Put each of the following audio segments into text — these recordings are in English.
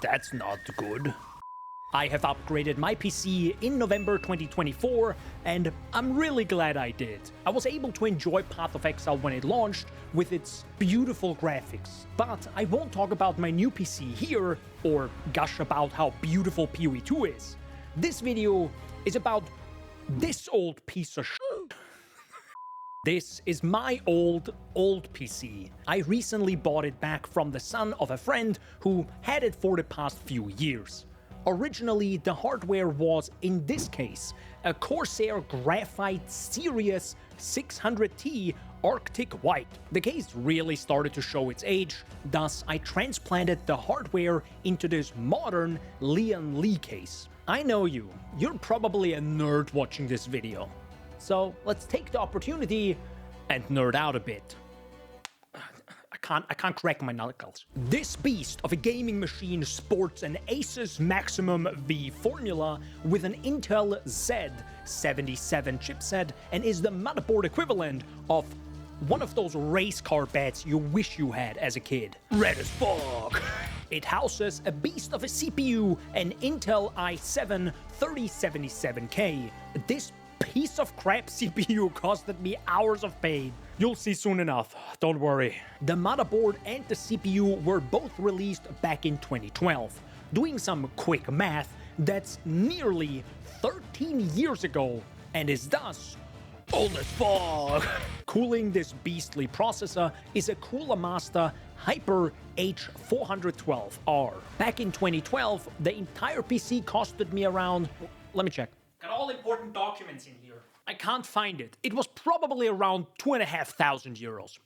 That's not good. I have upgraded my PC in November 2024, and I'm really glad I did. I was able to enjoy Path of Exile when it launched with its beautiful graphics. But I won't talk about my new PC here, or gush about how beautiful PoE 2 is. This video is about this old piece of shit. This is my old PC. I recently bought it back from the son of a friend who had it for the past few years. Originally, the hardware was, in this case, a Corsair Graphite Series 600T Arctic White. The case really started to show its age, thus I transplanted the hardware into this modern Lian Li case. I know you're probably a nerd watching this video. So let's take the opportunity and nerd out a bit. I can't crack my knuckles. This beast of a gaming machine sports an Asus Maximum V formula with an Intel Z77 chipset and is the motherboard equivalent of one of those race car beds you wish you had as a kid. Red as fuck! It houses a beast of a CPU, an Intel i7 3077K. This piece of crap CPU costed me hours of pain. You'll see soon enough, don't worry. The motherboard and the CPU were both released back in 2012. Doing some quick math, that's nearly 13 years ago, and is thus old as fuck. Cooling this beastly processor is a Cooler Master Hyper H412R. Back in 2012, the entire PC costed me around... Let me check. Got all important documents in here. I can't find it. It was probably around 2,500 euros.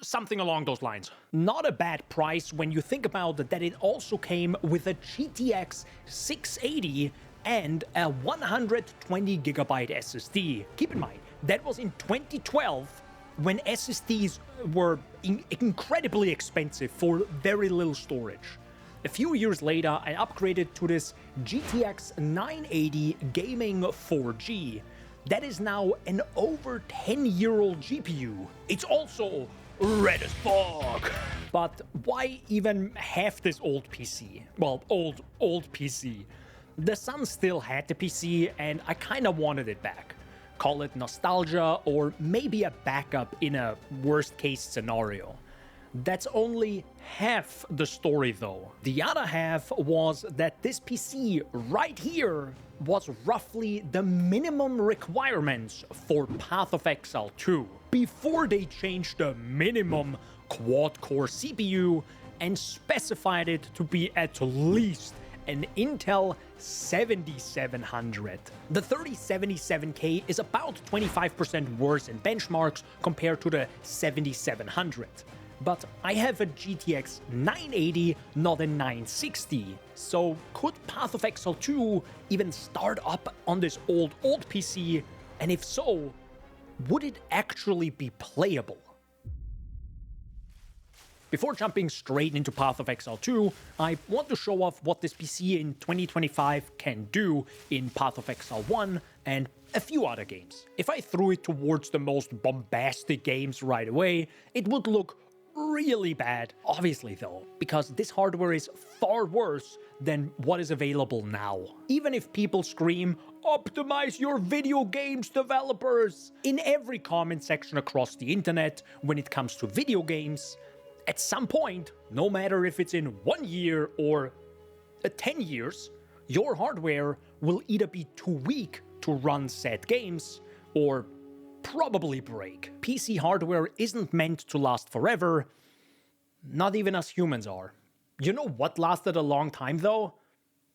Something along those lines. Not a bad price when you think about that it also came with a GTX 680 and a 120GB SSD. Keep in mind, that was in 2012 when SSDs were incredibly expensive for very little storage. A few years later, I upgraded to this GTX 980 Gaming 4G. That is now an over 10-year-old GPU. It's also red as fuck. But why even have this old PC? Well, old PC. The son still had the PC and I kinda wanted it back. Call it nostalgia or maybe a backup in a worst case scenario. That's only half the story though. The other half was that this PC right here was roughly the minimum requirements for Path of Exile 2 before they changed the minimum quad-core CPU and specified it to be at least an Intel 7700. The 3077K is about 25% worse in benchmarks compared to the 7700. But I have a GTX 980, not a 960. So could Path of Exile 2 even start up on this old PC? And if so, would it actually be playable? Before jumping straight into Path of Exile 2, I want to show off what this PC in 2025 can do in Path of Exile 1 and a few other games. If I threw it towards the most bombastic games right away, it would look really bad, obviously though, because this hardware is far worse than what is available now. Even if people scream, "Optimize your video games, developers!" in every comment section across the internet when it comes to video games, at some point, no matter if it's in 1 year or 10 years, your hardware will either be too weak to run said games or probably break. PC hardware isn't meant to last forever, not even us humans are. You know what lasted a long time though?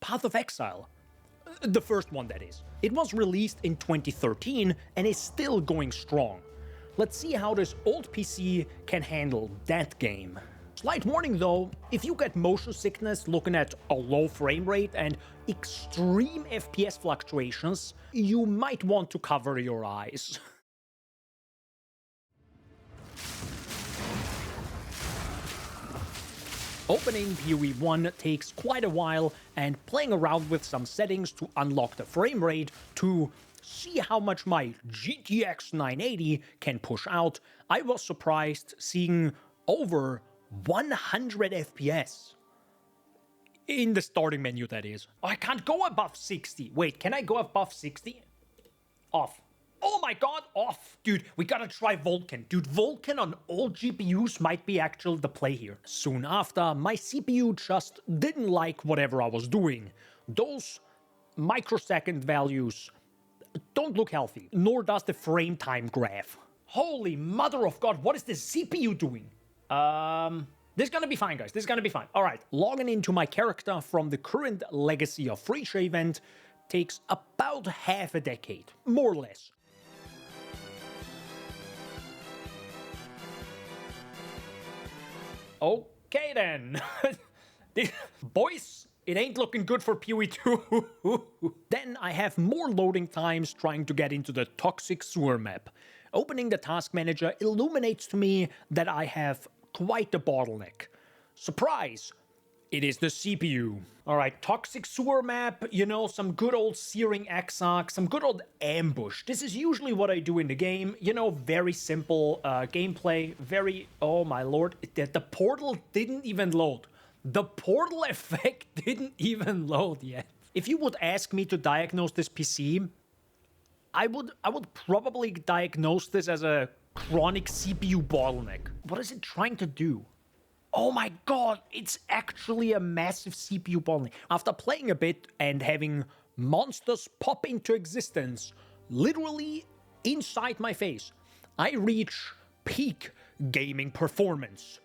Path of Exile. The first one, that is. It was released in 2013 and is still going strong. Let's see how this old PC can handle that game. Slight warning though, if you get motion sickness looking at a low frame rate and extreme FPS fluctuations, you might want to cover your eyes. Opening PoE 1 takes quite a while, and playing around with some settings to unlock the frame rate to see how much my GTX 980 can push out, I was surprised seeing over 100 FPS. In the starting menu, that is. Oh, I can't go above 60. Wait, can I go above 60? Off. Oh my god, off. Dude, we gotta try Vulkan. Dude, Vulkan on all GPUs might be actually the play here. Soon after, my CPU just didn't like whatever I was doing. Those microsecond values don't look healthy, nor does the frame time graph. Holy mother of god, what is this CPU doing? This is gonna be fine, guys. This is gonna be fine. All right, logging into my character from the current Legacy of Freesia event takes about half a decade, more or less. Okay then. Boys, it ain't looking good for PoE2. Then I have more loading times trying to get into the toxic sewer map. Opening the task manager illuminates to me that I have quite the bottleneck. Surprise! It is the CPU. Alright, toxic sewer map, you know, some good old searing exarch, some good old ambush. This is usually what I do in the game. You know, very simple gameplay, very... Oh my lord, the portal didn't even load. The portal effect didn't even load yet. If you would ask me to diagnose this PC, I would probably diagnose this as a chronic CPU bottleneck. What is it trying to do? Oh my god, it's actually a massive CPU bottleneck. After playing a bit and having monsters pop into existence, literally inside my face, I reach peak gaming performance.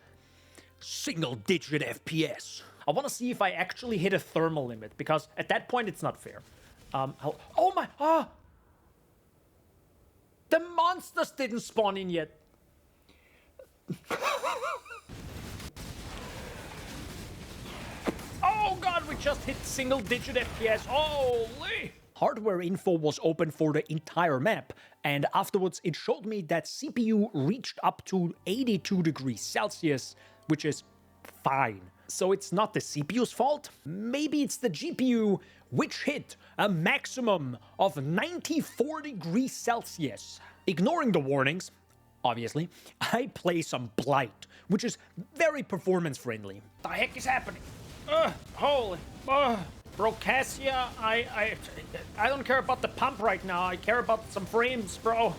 Single-digit FPS. I want to see if I actually hit a thermal limit, because at that point it's not fair. Oh my... Ah! The monsters didn't spawn in yet. Oh god, we just hit single-digit FPS. Holy! Hardware info was open for the entire map, and afterwards it showed me that CPU reached up to 82 degrees Celsius, which is fine. So it's not the CPU's fault? Maybe it's the GPU, which hit a maximum of 94 degrees Celsius. Ignoring the warnings, obviously, I play some Blight, which is very performance friendly. The heck is happening? Holy... Bro, Cassia, I don't care about the pump right now. I care about some frames, bro.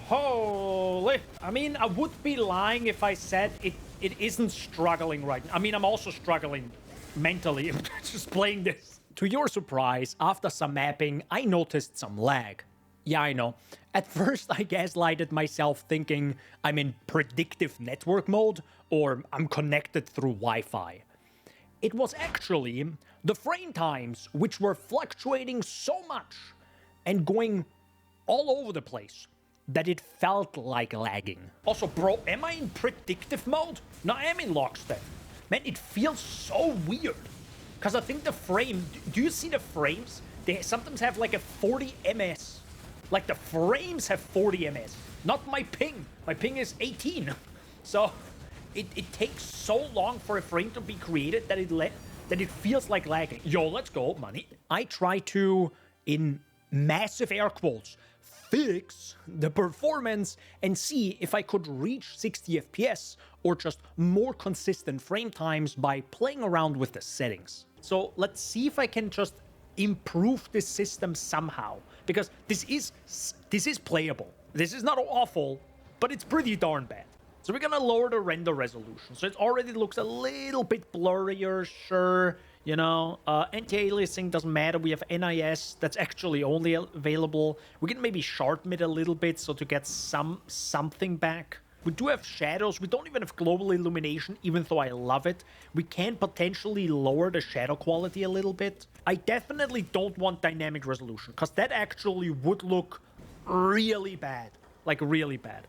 Holy... I mean, I would be lying if I said it isn't struggling right now. I mean, I'm also struggling mentally just playing this. To your surprise, after some mapping, I noticed some lag. Yeah, I know. At first, I gaslighted myself thinking I'm in predictive network mode or I'm connected through Wi-Fi. It was actually the frame times which were fluctuating so much and going all over the place that it felt like lagging. Also, bro, am I in predictive mode? No, I am in lockstep. Man, it feels so weird. Because I think the frame... Do you see the frames? They sometimes have like a 40 ms. Like the frames have 40 ms. Not my ping. My ping is 18. So it takes so long for a frame to be created that it feels like lagging. Yo, let's go, money. I try to, in massive air quotes, fix the performance and see if I could reach 60 FPS or just more consistent frame times by playing around with the settings. So let's see if I can just improve this system somehow, because this is playable. This is not awful, but it's pretty darn bad. So we're gonna lower the render resolution. So it already looks a little bit blurrier, sure. You know, anti-aliasing doesn't matter. We have NIS that's actually only available. We can maybe sharpen it a little bit so to get something back. We do have shadows. We don't even have global illumination, even though I love it. We can potentially lower the shadow quality a little bit. I definitely don't want dynamic resolution, because that actually would look really bad. Like, really bad.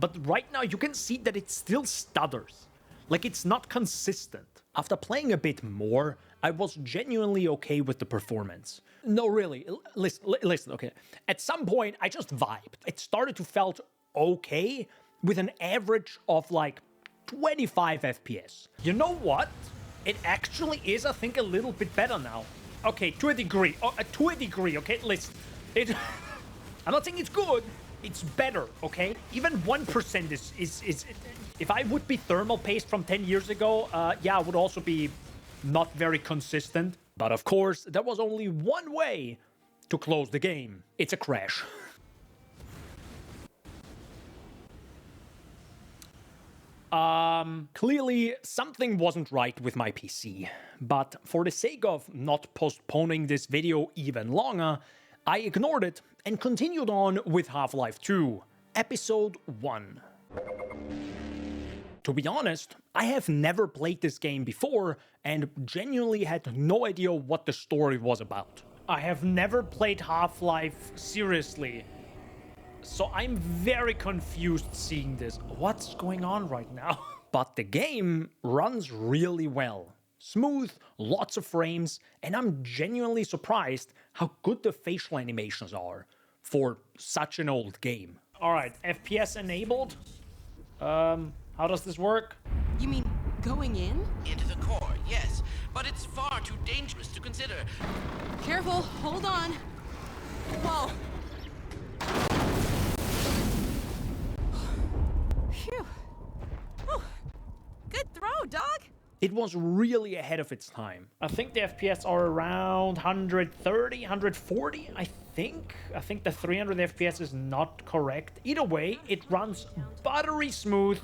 But right now, you can see that it still stutters. Like, it's not consistent. After playing a bit more, I was genuinely okay with the performance. No, really. Listen, okay. At some point, I just vibed. It started to felt okay with an average of like 25 FPS. You know what? It actually is, I think, a little bit better now. Okay, to a degree. To a degree, okay? Listen. I'm not saying it's good. It's better, okay? Even 1% is... If I would be thermal paced from 10 years ago, yeah, I would also be not very consistent. But of course, there was only one way to close the game. It's a crash. Clearly something wasn't right with my PC, but for the sake of not postponing this video even longer, I ignored it and continued on with Half-Life 2, Episode 1. To be honest, I have never played this game before and genuinely had no idea what the story was about. I have never played Half-Life seriously, so I'm very confused seeing this. What's going on right now? But the game runs really well. Smooth, lots of frames, and I'm genuinely surprised how good the facial animations are for such an old game. Alright, FPS enabled. How does this work? You mean going in? Into the core, yes. But it's far too dangerous to consider. Careful, hold on. Whoa. Phew. Whew. Good throw, dog. It was really ahead of its time. I think the FPS are around 130, 140, I think. I think the 300 FPS is not correct. Either way, it runs buttery smooth,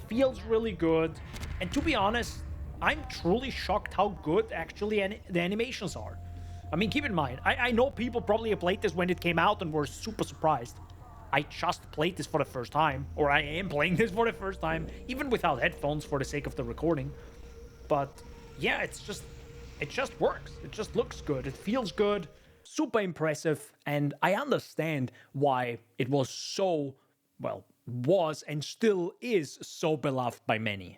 feels really good, and to be honest, I'm truly shocked how good actually the animations are. I mean, keep in mind, I know people probably played this when it came out and were super surprised. I just played this for the first time, or I am playing this for the first time, even without headphones for the sake of the recording. But yeah, it just works. It just looks good. It feels good, super impressive, and I understand why it was so, well, was and still is so beloved by many.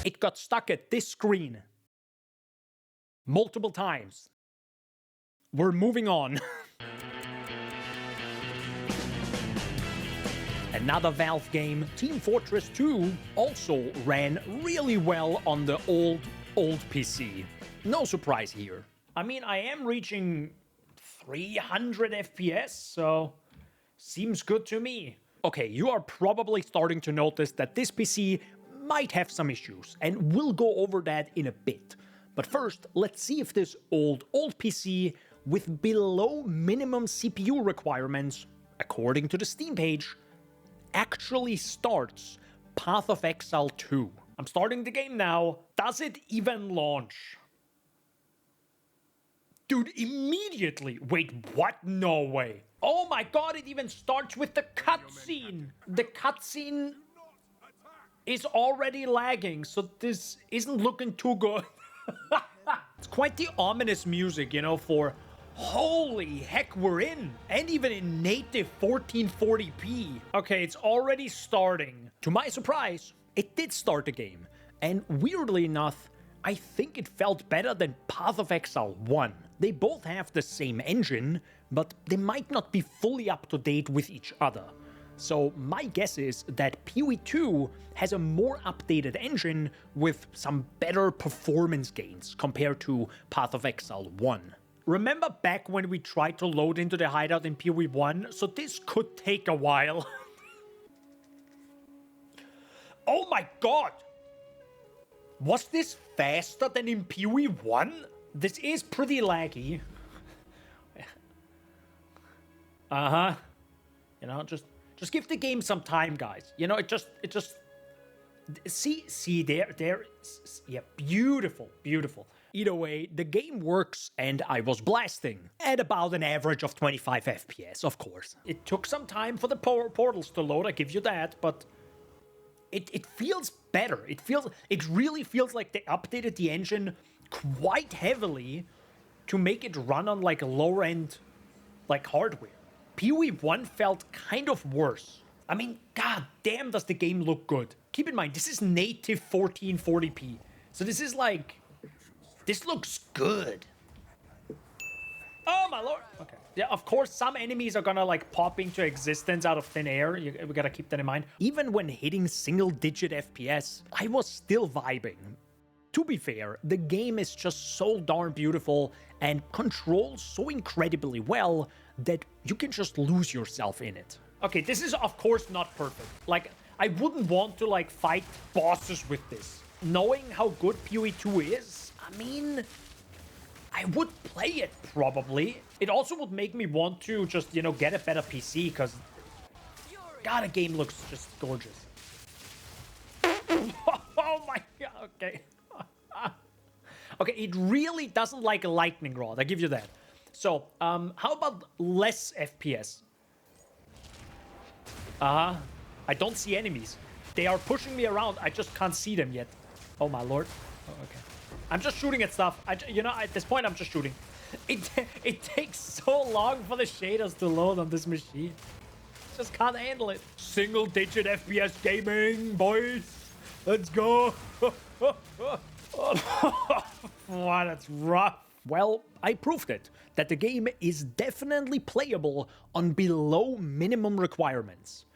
It got stuck at this screen multiple times. We're moving on. Another Valve game, Team Fortress 2, also ran really well on the old PC. No surprise here. I mean, I am reaching 300 FPS, so seems good to me. Okay, you are probably starting to notice that this PC might have some issues, and we'll go over that in a bit. But first, let's see if this old PC with below minimum CPU requirements, according to the Steam page, actually starts Path of Exile 2. I'm starting the game now. Does it even launch? Dude, immediately. Wait, what? No way. Oh my god, it even starts with the cutscene. The cutscene is already lagging, so this isn't looking too good. It's quite the ominous music, you know, for holy heck, we're in. And even in native 1440p. Okay, it's already starting. To my surprise, it did start the game. And weirdly enough, I think it felt better than Path of Exile 1. They both have the same engine, but they might not be fully up to date with each other. So my guess is that PoE 2 has a more updated engine with some better performance gains compared to Path of Exile 1. Remember back when we tried to load into the hideout in PoE 1? So this could take a while. Oh my god! Was this faster than in PoE 1? This is pretty laggy. You know, just give the game some time, guys. You know, it just see there, yeah, beautiful. Either way, the game works, and I was blasting at about an average of 25 FPS, of course. It took some time for the portals to load, I give you that, but it feels better. It really feels like they updated the engine quite heavily to make it run on like lower end like hardware. PoE 1 felt kind of worse. I mean, god damn does the game look good. Keep in mind, this is native 1440p. So this is like, this looks good. Oh my lord. Okay. Yeah, of course, some enemies are gonna like pop into existence out of thin air. We gotta keep that in mind. Even when hitting single-digit FPS, I was still vibing. To be fair, the game is just so darn beautiful and controls so incredibly well that you can just lose yourself in it. Okay, this is of course not perfect. Like, I wouldn't want to, like, fight bosses with this. Knowing how good PoE 2 is, I mean, I would play it, probably. It also would make me want to just, you know, get a better PC, because, God, the game looks just gorgeous. Oh my god, okay. Okay, it really doesn't like a lightning rod, I give you that. So, how about less FPS? I don't see enemies. They are pushing me around, I just can't see them yet. Oh my lord. Oh, okay. I'm just shooting at stuff. You know, at this point, I'm just shooting. It takes so long for the shaders to load on this machine. Just can't handle it. Single-digit FPS gaming, boys. Let's go. Wow, that's rough. Well, I proved it, that the game is definitely playable on below minimum requirements.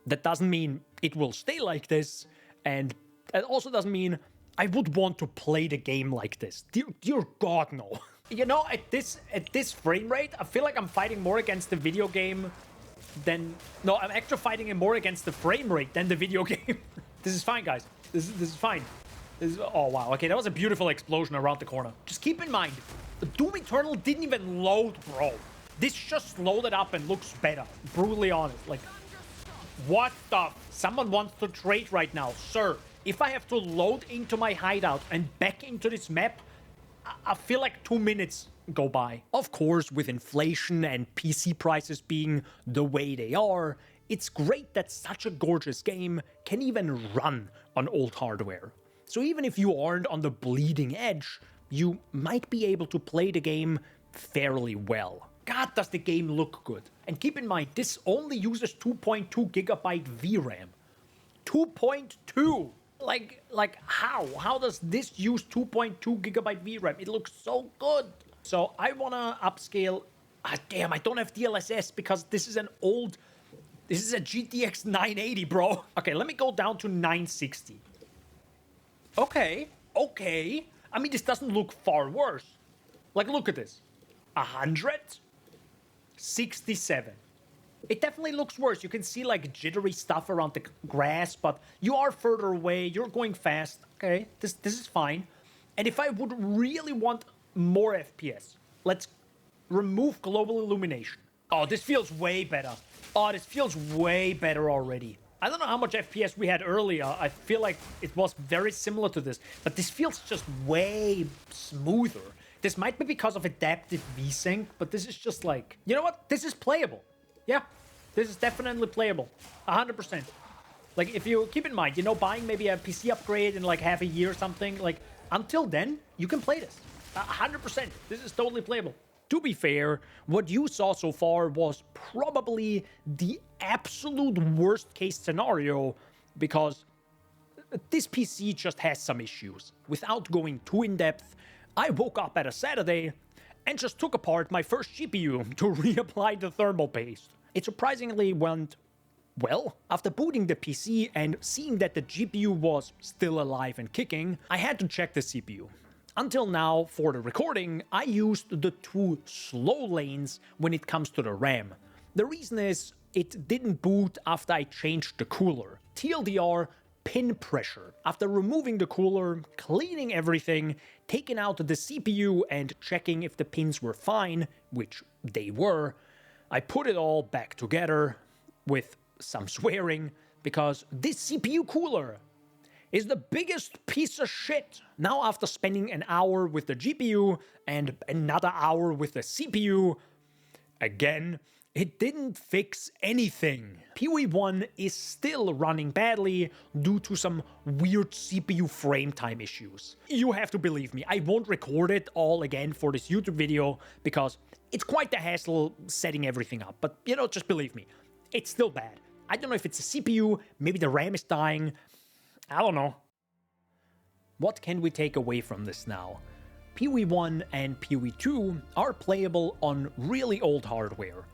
That doesn't mean it will stay like this, and that also doesn't mean I would want to play the game like this. Dear God, no. You know, at this frame rate, I feel like I'm fighting more against the video game than... No, I'm actually fighting more against the frame rate than the video game. This is fine, guys. This is fine. Oh, wow. Okay, that was a beautiful explosion around the corner. Just keep in mind, Doom Eternal didn't even load, bro. This just loaded up and looks better. Brutally honest. Like, what the... Someone wants to trade right now. Sir, if I have to load into my hideout and back into this map, I feel like 2 minutes go by. Of course, with inflation and PC prices being the way they are, it's great that such a gorgeous game can even run on old hardware. So even if you aren't on the bleeding edge, you might be able to play the game fairly well. God, does the game look good. And keep in mind, this only uses 2.2 gigabyte VRAM. 2.2! Like how? How does this use 2.2 gigabyte VRAM? It looks so good. So I wanna upscale. Ah, damn, I don't have DLSS because this is an old... This is a GTX 980, bro. Okay, let me go down to 960. Okay. I mean, this doesn't look far worse. Like, look at this. 100? 67. It definitely looks worse. You can see, like, jittery stuff around the grass, but you are further away. You're going fast. Okay, this is fine. And if I would really want more FPS, let's remove global illumination. Oh, this feels way better. Oh, this feels way better already. I don't know how much FPS we had earlier. I feel like it was very similar to this, but this feels just way smoother. This might be because of adaptive VSync, but this is just like, you know what? This is playable. Yeah, this is definitely playable. 100%. Like, if you keep in mind, you know, buying maybe a PC upgrade in like half a year or something, like, until then, you can play this. 100%. This is totally playable. To be fair, what you saw so far was probably the absolute worst case scenario, because this PC just has some issues. Without going too in depth, I woke up at a Saturday and just took apart my first GPU to reapply the thermal paste. It surprisingly went well. After booting the PC and seeing that the GPU was still alive and kicking, I had to check the CPU. Until now, for the recording, I used the 2 slow lanes when it comes to the RAM. The reason is, it didn't boot after I changed the cooler. TLDR, pin pressure. After removing the cooler, cleaning everything, taking out the CPU and checking if the pins were fine, which they were, I put it all back together with some swearing, because this CPU cooler is the biggest piece of shit. Now, after spending an hour with the GPU and another hour with the CPU, again, it didn't fix anything. PoE 1 is still running badly due to some weird CPU frame time issues. You have to believe me, I won't record it all again for this YouTube video because it's quite the hassle setting everything up. But, you know, just believe me, it's still bad. I don't know if it's the CPU, maybe the RAM is dying, I don't know. What can we take away from this now? PoE 1 and PoE 2 are playable on really old hardware.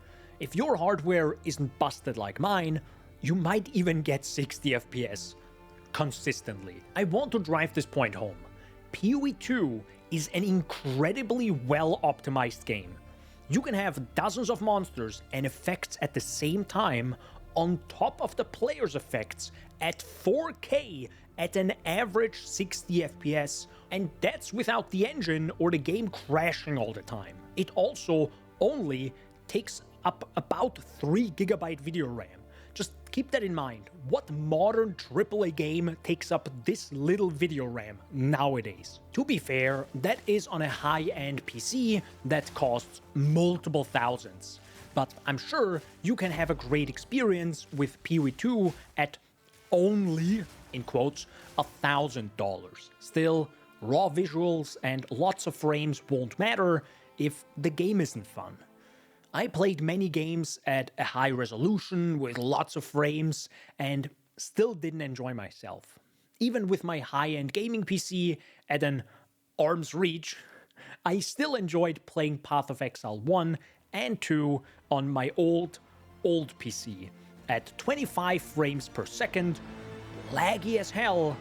If your hardware isn't busted like mine, you might even get 60 FPS consistently. I want to drive this point home. PoE 2 is an incredibly well-optimized game. You can have dozens of monsters and effects at the same time, on top of the player's effects at 4K at an average 60 FPS, and that's without the engine or the game crashing all the time. It also only takes up about 3 GB video RAM. Just keep that in mind. What modern AAA game takes up this little video RAM nowadays? To be fair, that is on a high-end PC that costs multiple thousands. But I'm sure you can have a great experience with PoE2 at only, in quotes, $1,000. Still, raw visuals and lots of frames won't matter if the game isn't fun. I played many games at a high resolution with lots of frames and still didn't enjoy myself. Even with my high-end gaming PC at an arm's reach, I still enjoyed playing Path of Exile 1 and 2 on my old PC at 25 frames per second, laggy as hell,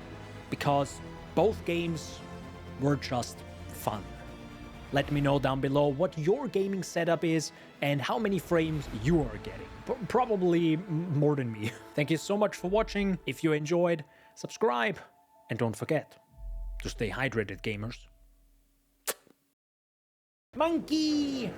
because both games were just fun. Let me know down below what your gaming setup is and how many frames you are getting. Probably more than me. Thank you so much for watching. If you enjoyed, subscribe, and don't forget to stay hydrated, gamers. Monkey!